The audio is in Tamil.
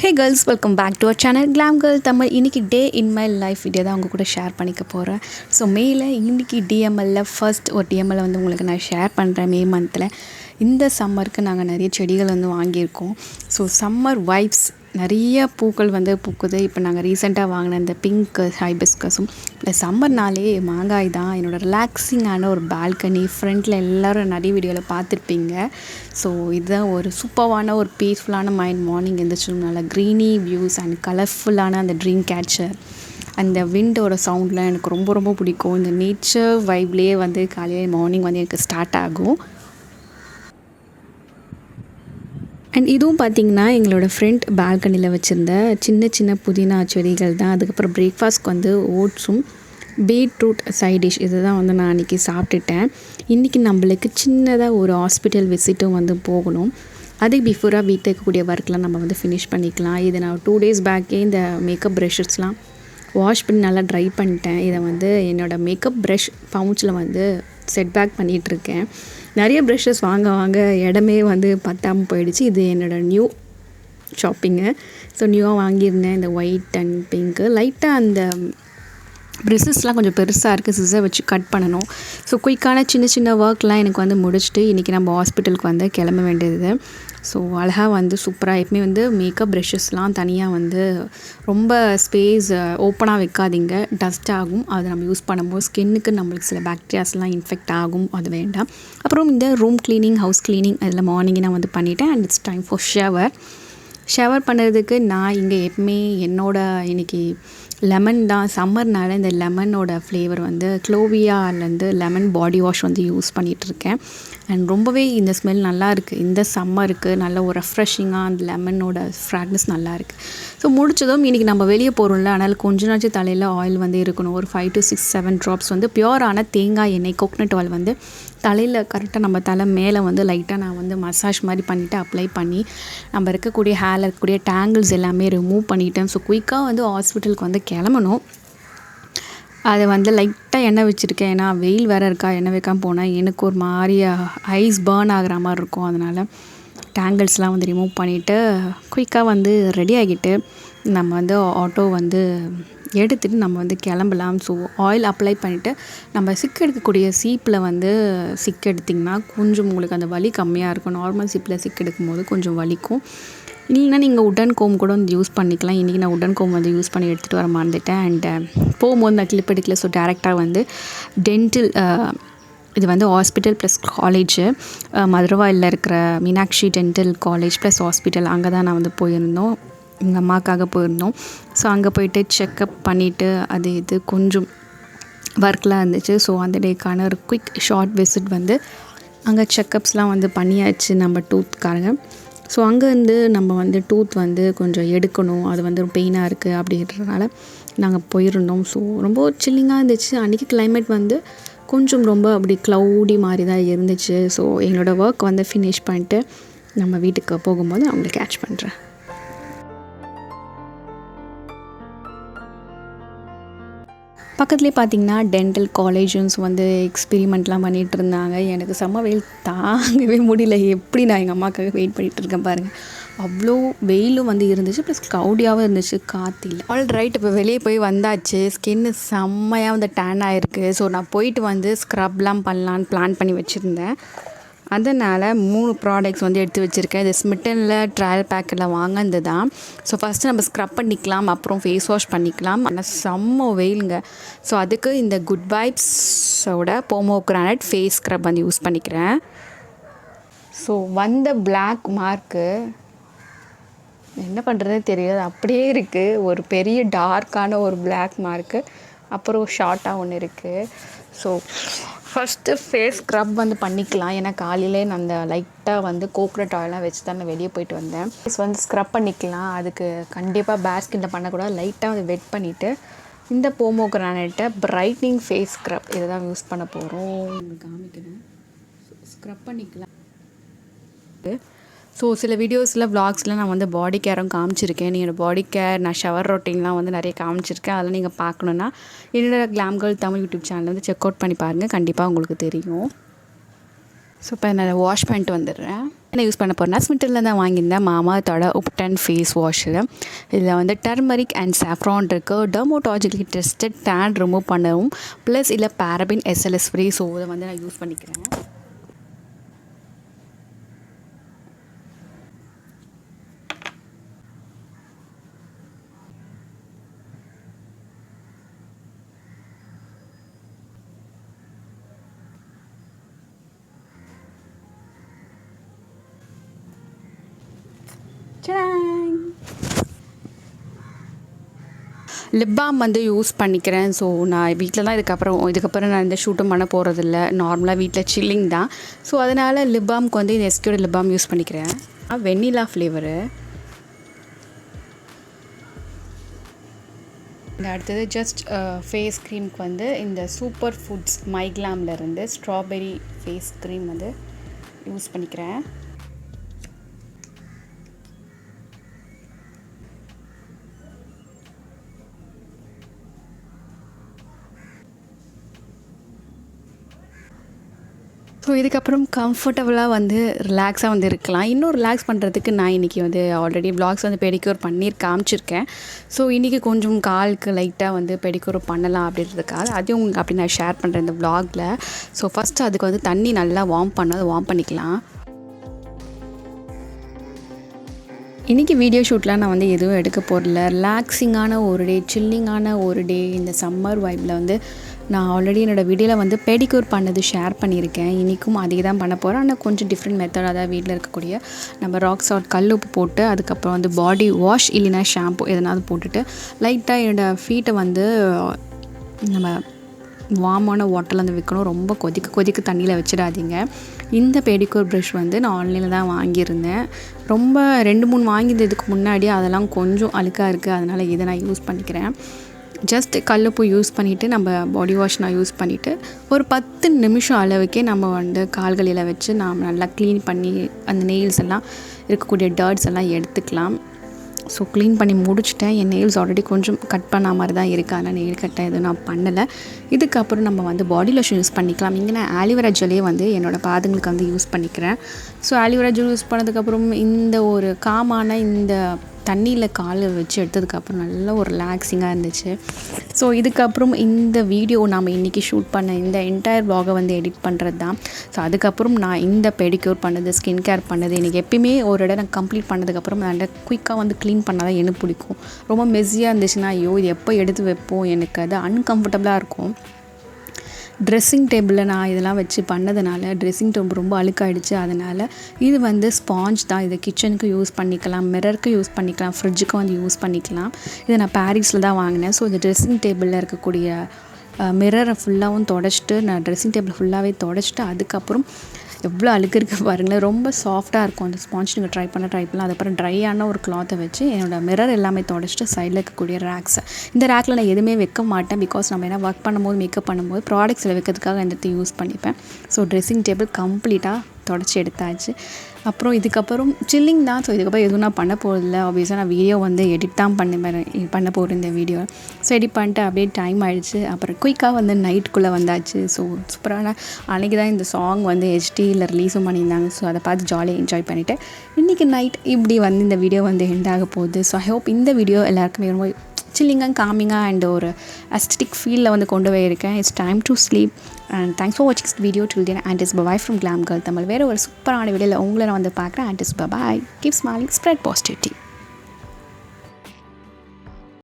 Hey girls, welcome back to our channel GlamGirlTamil. இன்னைக்கு டே இன் மை லைஃப் வீடியோ தான் உங்க கூட ஷேர் பண்ணிக்க போகிறேன். ஸோ மேல இன்னைக்கு டிஎம்எல்ல ஃபர்ஸ்ட் ஒரு டிஎம்எல்ல வந்து உங்களுக்கு நான் ஷேர் பண்ணுறேன். மே மந்தில் இந்த சம்மருக்கு நாங்கள் நிறைய செடிகள் வந்து வாங்கியிருக்கோம். ஸோ சம்மர் வைப்ஸ் நிறைய பூக்கள் வந்து பூக்குது. இப்போ நாங்கள் ரீசெண்டாக வாங்கின இந்த பிங்க் ஹைபிஸ்கஸும் ப்ளஸ் சம்மர்னாலே மாங்காய் தான். என்னோடய ரிலாக்ஸிங்கான ஒரு பால்கனி ஃப்ரண்ட்டில் எல்லோரும் நிறைய வீடியோவில் பார்த்துருப்பீங்க. ஸோ இதுதான் ஒரு சூப்பரான ஒரு பீஸ்ஃபுல்லான மைண்ட். மார்னிங் எழுந்திரிச்சு நல்லா க்ரீனி வியூஸ் அண்ட் கலர்ஃபுல்லான அந்த ட்ரீம் கேட்சர் அந்த விண்டோட சவுண்ட்லாம் எனக்கு ரொம்ப ரொம்ப பிடிக்கும். இந்த நேச்சர் வைப்லேயே வந்து காலையில் மார்னிங் வந்து எனக்கு ஸ்டார்ட் ஆகும். அண்ட் இதுவும் பார்த்திங்கன்னா எங்களோட ஃப்ரண்ட் பால்கனியில் வச்சுருந்த சின்ன சின்ன புதினா செடிகள் தான். அதுக்கப்புறம் பிரேக்ஃபாஸ்ட்க்கு வந்து ஓட்ஸும் பீட்ரூட் சைட் டிஷ் இது தான் வந்து நான் அன்றைக்கி சாப்பிட்டுட்டேன். இன்றைக்கி நம்மளுக்கு சின்னதாக ஒரு ஹாஸ்பிட்டல் விசிட்டும் வந்து போகணும். அதுக்கு பிஃபோராக வீட்டில் இருக்கக்கூடிய ஒர்க்லாம் நம்ம வந்து ஃபினிஷ் பண்ணிக்கலாம். இது நான் 2 days பேக்கே இந்த மேக்கப் ப்ரஷஸ்லாம் வாஷ் பண்ணி நல்லா ட்ரை பண்ணிட்டேன். இதை வந்து என்னோடய மேக்கப் ப்ரஷ் பவுச்சில் வந்து செட் பேக் பண்ணிகிட்ருக்கேன். நிறைய ப்ரஷஸ் வாங்க இடமே வந்து பத்தாமல் போயிடுச்சு. இது என்னோடய நியூ ஷாப்பிங்கு. ஸோ நியூவாக வாங்கியிருந்தேன். இந்த ஒயிட் அண்ட் பிங்க்கு லைட்டாக அந்த ப்ரெஷஸ்லாம் கொஞ்சம் பெருசாக இருக்குது. சிசர் வச்சு கட் பண்ணணும். ஸோ குயிக்கான சின்ன சின்ன ஒர்க்லாம் எனக்கு வந்து முடிச்சுட்டு இன்றைக்கி நம்ம ஹாஸ்பிட்டலுக்கு வந்து கிளம்ப வேண்டியது. ஸோ அழகாக வந்து சூப்பராக எப்பவுமே வந்து மேக்கப் ப்ரெஷஸ்லாம் தனியாக வந்து ரொம்ப ஸ்பேஸ் ஓப்பனாக வைக்காதீங்க, டஸ்ட் ஆகும். அதை நம்ம யூஸ் பண்ணும்போது ஸ்கின்னுக்கு நம்மளுக்கு சில பாக்டீரியாஸ்லாம் இன்ஃபெக்ட் ஆகும், அது வேண்டாம். அப்புறம் இந்த ரூம் க்ளீனிங், ஹவுஸ் க்ளீனிங் அதில் மார்னிங் நான் வந்து பண்ணிவிட்டேன். And it's time for shower பண்ணுறதுக்கு நான் இங்கே எப்பவுமே இன்றைக்கி லெமன் தான். சம்மர்னால இந்த லெமனோட ஃப்ளேவர் வந்து க்ளோவியாலேருந்து லெமன் பாடி வாஷ் வந்து யூஸ் பண்ணிகிட்ருக்கேன். அண்ட் ரொம்பவே இந்த ஸ்மெல் நல்லா இருக்குது. இந்த சம்மருக்கு நல்ல ஒரு ரெஃப்ரெஷிங்காக அந்த லெமனோட ஃப்ராக்னஸ் நல்லா இருக்குது. ஸோ முடிச்சதும் இன்றைக்கி நம்ம வெளியே போகிறோம்ல, அதனால் கொஞ்ச நாச்சும் தலையில் ஆயில் வந்து இருக்கணும். ஒரு 5 to 6, 7 drops வந்து பியூரான தேங்காய் எண்ணெய் கோகனட் ஆயில் வந்து தலையில் கரெக்டாக நம்ம தலை மேலே வந்து லைட்டாக நான் வந்து மசாஜ் மாதிரி பண்ணிவிட்டு அப்ளை பண்ணி நம்ம இருக்கக்கூடிய ஹேரில் இருக்கக்கூடிய டேங்கிள்ஸ் எல்லாமே ரிமூவ் பண்ணிட்டேன். ஸோ குயிக்காக வந்து ஹாஸ்பிட்டலுக்கு வந்து கிளம்பணும். அதை வந்து லைட்டாக எண்ணெய் வச்சுருக்கேன். ஏன்னா வெயில் வேறு இருக்கா, எண்ணெய் வைக்காமல் போனால் எனக்கு ஒரு மாதிரி ஐஸ் பர்ன் ஆகிற மாதிரி இருக்கும். அதனால் டேங்கிள்ஸ்லாம் வந்து ரிமூவ் பண்ணிவிட்டு குயிக்காக வந்து ரெடி ஆகிட்டு நம்ம வந்து ஆட்டோ வந்து எடுத்துகிட்டு நம்ம வந்து கிளம்பலாம். ஸோ ஆயில் அப்ளை பண்ணிவிட்டு நம்ம சிக்கு எடுக்கக்கூடிய சீப்பில் வந்து சிக்கு எடுத்திங்கன்னா கொஞ்சம் உங்களுக்கு அந்த வலி கம்மியாக இருக்கும். நார்மல் சீப்பில் சிக்கு எடுக்கும் போது கொஞ்சம் வலிக்கும். இல்லைன்னா நீங்கள் உடன் கோம் கூட வந்து யூஸ் பண்ணிக்கலாம். இன்றைக்கி நான் உடன் கோம் வந்து யூஸ் பண்ணி எடுத்துகிட்டு வர மறந்துட்டேன். அண்ட் போகும்போது நான் கிளிப் எடுக்கல. ஸோ டேரெக்டாக வந்து டென்டல் இது வந்து ஹாஸ்பிட்டல் ப்ளஸ் காலேஜு மதுரவாயில் இருக்கிற Meenakshi dental college plus hospital அங்கே தான் நான் வந்து போயிருந்தோம். எங்கள் அம்மாவுக்காக போயிருந்தோம். ஸோ அங்கே போயிட்டு செக்கப் பண்ணிவிட்டு அது இது கொஞ்சம் ஒர்க்லாம் இருந்துச்சு. ஸோ அந்த டேக்கான ஒரு குயிக் ஷார்ட் விசிட் வந்து அங்கே செக்கப்ஸ்லாம் வந்து பண்ணியாச்சு நம்ம டூத்துக்காக. ஸோ அங்கேருந்து நம்ம வந்து டூத் வந்து கொஞ்சம் எடுக்கணும், அது வந்து பெயினாக இருக்குது அப்படின்றதுனால நாங்கள் போயிருந்தோம். ஸோ ரொம்ப சில்லிங்காக இருந்துச்சு. அன்றைக்கி கிளைமேட் வந்து கொஞ்சம் ரொம்ப அப்படி க்ளவுடி மாதிரி தான் இருந்துச்சு. ஸோ எங்களோட ஒர்க் வந்து ஃபினிஷ் பண்ணிட்டு நம்ம வீட்டுக்கு போகும்போது அவங்களை கேட்ச் பண்ணுறேன். பக்கத்துலேயே பார்த்திங்கன்னா டென்டல் காலேஜஸ் வந்து எக்ஸ்பெரிமெண்ட்லாம் பண்ணிகிட்டு இருந்தாங்க. எனக்கு செம்ம வெயில் தாங்கவே முடியல. எப்படி நான் எங்கள் அம்மாவுக்காக வெயிட் பண்ணிகிட்டு இருக்கேன் பாருங்கள். அவ்வளோ வெயிலும் வந்து இருந்துச்சு, ப்ளஸ் க்ளவுடியாகவும் இருந்துச்சு, காற்றில். ஆல்ரைட், இப்போ வெளியே போய் வந்தாச்சு. ஸ்கின்னு செம்மையாக வந்து டேன் ஆகிருக்கு. ஸோ நான் போயிட்டு வந்து ஸ்க்ரப்லாம் பண்ணலான்னு பிளான் பண்ணி வச்சுருந்தேன். அதனால் 3 ப்ராடக்ட்ஸ் வந்து எடுத்து வச்சுருக்கேன். இது ஸ்மிட்டனில் ட்ரையல் பேக்கெட்டில் வாங்கினது தான். ஸோ ஃபஸ்ட்டு நம்ம ஸ்க்ரப் பண்ணிக்கலாம், அப்புறம் ஃபேஸ் வாஷ் பண்ணிக்கலாம். ஆனால் செம்ம வெயிலுங்க. ஸோ அதுக்கு இந்த குட் வைப்ஸோட போமோகிரானட் ஃபேஸ் ஸ்க்ரப் வந்து யூஸ் பண்ணிக்கிறேன். ஸோ வந்த பிளாக் மார்க்கு என்ன பண்ணுறதே தெரியாது, அப்படியே இருக்குது. ஒரு பெரிய டார்க்கான ஒரு பிளாக் மார்க்கு, அப்புறம் ஷார்ட்டாக ஒன்று இருக்குது. ஸோ ஃபஸ்ட்டு ஃபேஸ் ஸ்க்ரப் வந்து பண்ணிக்கலாம். ஏன்னா காலையிலே நான் அந்த லைட்டாக வந்து கோகனட் ஆயிலாம் வச்சு தான் நான் வெளியே போயிட்டு வந்தேன். ஃபேஸ் வந்து ஸ்க்ரப் பண்ணிக்கலாம். அதுக்கு கண்டிப்பாக பேர் ஸ்கின்னில் பண்ணக்கூடாது. லைட்டாக வந்து வெட் பண்ணிவிட்டு இந்த போமோகிரானேட்டை பிரைட்னிங் ஃபேஸ் ஸ்க்ரப் இதை தான் யூஸ் பண்ண போகிறோம். காமிக்கிறேன். ஸ்க்ரப் பண்ணிக்கலாம். ஸோ சில வீடியோஸில் விளாக்ஸில் நான் வந்து பாடி கேரும் காமிச்சிருக்கேன். என்னோடய பாடி கேர், நான் ஷவர் ரொட்டீன்லாம் வந்து நிறைய காமிச்சிருக்கேன். அதெல்லாம் நீங்கள் பார்க்கணுன்னா என்னோடய GlamGirlTamil யூடியூப் சேனல் வந்து செக் அவுட் பண்ணி பாருங்கள், கண்டிப்பாக உங்களுக்கு தெரியும். ஸோ இப்போ நான் வாஷ் பண்ணிட்டு வந்துடுறேன். என்ன யூஸ் பண்ண போகிறேன்னா ஸ்மிட்டரில் தான் வாங்கியிருந்தேன் மாமாத்தோட உப்டன் ஃபேஸ் வாஷு. இதில் வந்து டர்மரிக் அண்ட் சாஃப்ரான் இருக்குது. டெர்மோடாலஜிக்கலி டெஸ்டட் டேன் ரிமூவ் பண்ணவும் ப்ளஸ் இல்லை பேரபின் எஸ்எல்எஸ் ஃப்ரீ. ஸோ இதை வந்து நான் யூஸ் பண்ணிக்கிறேன். லிப் பாம் வந்து யூஸ் பண்ணிக்கிறேன். ஸோ நான் வீட்டில் தான் இதுக்கப்புறம் நான் இந்த ஷூட்டும் பண்ண போகிறதில்ல. நார்மலாக வீட்டில் சில்லிங் தான். ஸோ அதனால் லிப் பாம்க்கு வந்து இந்த எஸ்கியோட லிப் பாம் யூஸ் பண்ணிக்கிறேன். Vanilla flavour. அடுத்தது ஜஸ்ட் ஃபேஸ் க்ரீம்க்கு வந்து இந்த சூப்பர் ஃபுட்ஸ் மைக்லாம்லேருந்து ஸ்ட்ராபெரி ஃபேஸ் க்ரீம் வந்து யூஸ் பண்ணிக்கிறேன். ஸோ இதுக்கப்புறம் கம்ஃபர்டபுளாக வந்து ரிலாக்ஸாக வந்து இருக்கலாம். இன்னும் ரிலாக்ஸ் பண்ணுறதுக்கு நான் இன்றைக்கி வந்து ஆல்ரெடி வ்ளாக்ஸ் வந்து பெடிக்யூர் காமிச்சிருக்கேன். ஸோ இன்றைக்கி கொஞ்சம் காலுக்கு லைட்டாக வந்து பெடிக்யூர் பண்ணலாம் அப்படின்றதுக்காக அதையும் உங்களுக்கு அப்படி நான் ஷேர் பண்ணுறேன் இந்த வ்ளாகில். ஸோ ஃபஸ்ட்டு அதுக்கு வந்து தண்ணி நல்லா வார்ம் பண்ணிக்கலாம். இன்றைக்கி வீடியோ ஷூட்லாம் நான் வந்து எதுவும் எடுக்க போகிறதில்ல. ரிலாக்ஸிங்கான ஒரு டே, சில்லிங்கான ஒரு டே. இந்த சம்மர் வைப்பில் வந்து நான் ஆல்ரெடி என்னோடய வீடியோவில் வந்து பெடிக்யூர் பண்ணது ஷேர் பண்ணியிருக்கேன். இன்றைக்கும் அதே தான் பண்ண போகிறேன். ஆனால் கொஞ்சம் டிஃப்ரெண்ட் மெத்தட். அதாவது வீட்டில் இருக்கக்கூடிய நம்ம ராக் சால்ட் கல் உப்பு போட்டு அதுக்கப்புறம் வந்து பாடி வாஷ் இல்லைனா ஷாம்பு எதனாவது போட்டுட்டு லைட்டாக என்னோடய ஃபீட்டை வந்து நம்ம வார்மான வாட்டரில் வந்து வைக்கணும். ரொம்ப கொதிக்க தண்ணியில் வச்சிடாதீங்க. இந்த பெடிக்யூர் ப்ரஷ் வந்து நான் ஆன்லைனில் தான் வாங்கியிருந்தேன். ரொம்ப 2-3 வாங்கியதுக்கு முன்னாடி அதெல்லாம் கொஞ்சம் அழுக்காக இருக்குது. அதனால் இதை நான் யூஸ் பண்ணிக்கிறேன். ஜஸ்ட் கல்லுப்பு யூஸ் பண்ணிவிட்டு நம்ம பாடி வாஷ் நான் யூஸ் பண்ணிவிட்டு ஒரு 10 நிமிஷம் அளவுக்கே நம்ம வந்து கால்களில் வச்சு நாம் நல்லா க்ளீன் பண்ணி அந்த நெயில்ஸ் எல்லாம் இருக்கக்கூடிய டர்ட்ஸ் எல்லாம் எடுத்துக்கலாம். ஸோ க்ளீன் பண்ணி முடிச்சுட்டேன். என் நெயில்ஸ் ஆல்ரெடி கொஞ்சம் கட் பண்ண மாதிரி தான் இருக்குது. அதனால் நெயில் கட்டை எதுவும் நான் பண்ணலை. இதுக்கப்புறம் நம்ம வந்து பாடி லோஷன் யூஸ் பண்ணிக்கலாம். இங்கே நான் ஆலிவேரா ஜெல்லே வந்து என்னோடய பாதங்களுக்கு வந்து யூஸ் பண்ணிக்கிறேன். ஸோ ஆலிவேரா ஜெல் யூஸ் பண்ணதுக்கப்புறம் இந்த ஒரு காமான இந்த தண்ணியில் காலை வச்சு எடுத்ததுக்கப்புறம் நல்ல ஒரு ரிலாக்ஸிங்காக இருந்துச்சு. ஸோ இதுக்கப்புறம் இந்த வீடியோ நாம் இன்றைக்கி ஷூட் பண்ண இந்த என்டையர் வ்ளாகை வந்து எடிட் பண்ணுறது தான். ஸோ அதுக்கப்புறம் நான் இந்த பெடிக்யூர் பண்ணது, ஸ்கின் கேர் பண்ணது எனக்கு எப்பயுமே ஒரு இடம் நான் கம்ப்ளீட் பண்ணதுக்கப்புறம் நான் குயிக்காக வந்து க்ளீன் பண்ணால் தான் எனக்கு பிடிக்கும். ரொம்ப மெஸ்ஸியாக இருந்துச்சுன்னா ஐயோ இது எப்போ எடுத்து வைப்போம், எனக்கு அது அன்கம்ஃபர்டபுளாக இருக்கும். ட்ரெஸ்ஸிங் டேபிளில் நான் இதெல்லாம் வச்சு பண்ணதுனால ட்ரெஸ்ஸிங் டேபிள் ரொம்ப அழுக்காயிடுச்சு. அதனால் இது வந்து ஸ்பாஞ்ச் தான். இதை கிச்சனுக்கு யூஸ் பண்ணிக்கலாம், மிரருக்கு யூஸ் பண்ணிக்கலாம், ஃப்ரிட்ஜுக்கு வந்து யூஸ் பண்ணிக்கலாம். இதை நான் பாரிஸில் தான் வாங்கினேன். ஸோ இந்த ட்ரெஸ்ஸிங் டேபிளில் இருக்கக்கூடிய மிரரை ஃபுல்லாகவும் தொடச்சிட்டு நான் ட்ரெஸ்ஸிங் டேபிள் ஃபுல்லாகவே தொடச்சிட்டு அதுக்கப்புறம் எவ்வளோ அழுக்கு இருக்குது பாருங்களேன். ரொம்ப சாஃப்டாக இருக்கும் அந்த ஸ்பாஞ்ச். நீங்கள் ட்ரை பண்ணலாம். அதுக்கப்புறம் ட்ரையான ஒரு கிளாத்தை வச்சு என்னோடய மிரர் எல்லாமே தொடச்சிட்டு சைடில் இருக்கக்கூடிய ரேக்ஸை, இந்த ரேக்கில் நான் எதுவுமே வைக்க மாட்டேன். பிகாஸ் நம்ம என்ன ஒர்க் பண்ணும்போது மேக்கப் பண்ணும்போது ப்ராடக்ட்ஸில் வைக்கிறதுக்காக இந்த யூஸ் பண்ணிப்பேன். ஸோ ட்ரெஸ்ஸிங் டேபிள் கம்ப்ளீட்டாக தொடச்சி எடுத்தாச்சு. அப்புறம் இதுக்கப்புறம் சில்லிங் தான். ஸோ இதுக்கப்புறம் எதுவும் நான் பண்ண போகிறதில்ல. ஆப்வியஸாக நான் வீடியோ வந்து எடிட் தான் பண்ண போகிறேன் இந்த வீடியோ. ஸோ எடிட் பண்ணிட்டு அப்படியே டைம் ஆகிடுச்சு. அப்புறம் குயிக்காக வந்து நைட்டுக்குள்ளே வந்தாச்சு. ஸோ சூப்பரான அன்றைக்கி தான் இந்த சாங் வந்து ஹெச்டியில் ரிலீஸும் பண்ணியிருந்தாங்க. ஸோ அதை பார்த்து ஜாலியாக என்ஜாய் பண்ணிவிட்டு இன்றைக்கி நைட் இப்படி வந்து இந்த வீடியோ வந்து எண்ட் ஆக போகுது. ஸோ ஐ ஹோப் இந்த வீடியோ எல்லாருக்குமே ரொம்ப சில்லிங்காக காமிங்காக அண்ட் ஒரு அஸ்தட்டிக் ஃபீலில் வந்து கொண்டு போயிருக்கேன். It's time to sleep and thanks for வாட்சிங் this video till then and is bye from GlamGirlTamil. வேறு ஒரு சூப்பரான வீடியோவில் உங்களை நான் வந்து பார்க்குறேன். And is bye. Keep smiling, spread positivity.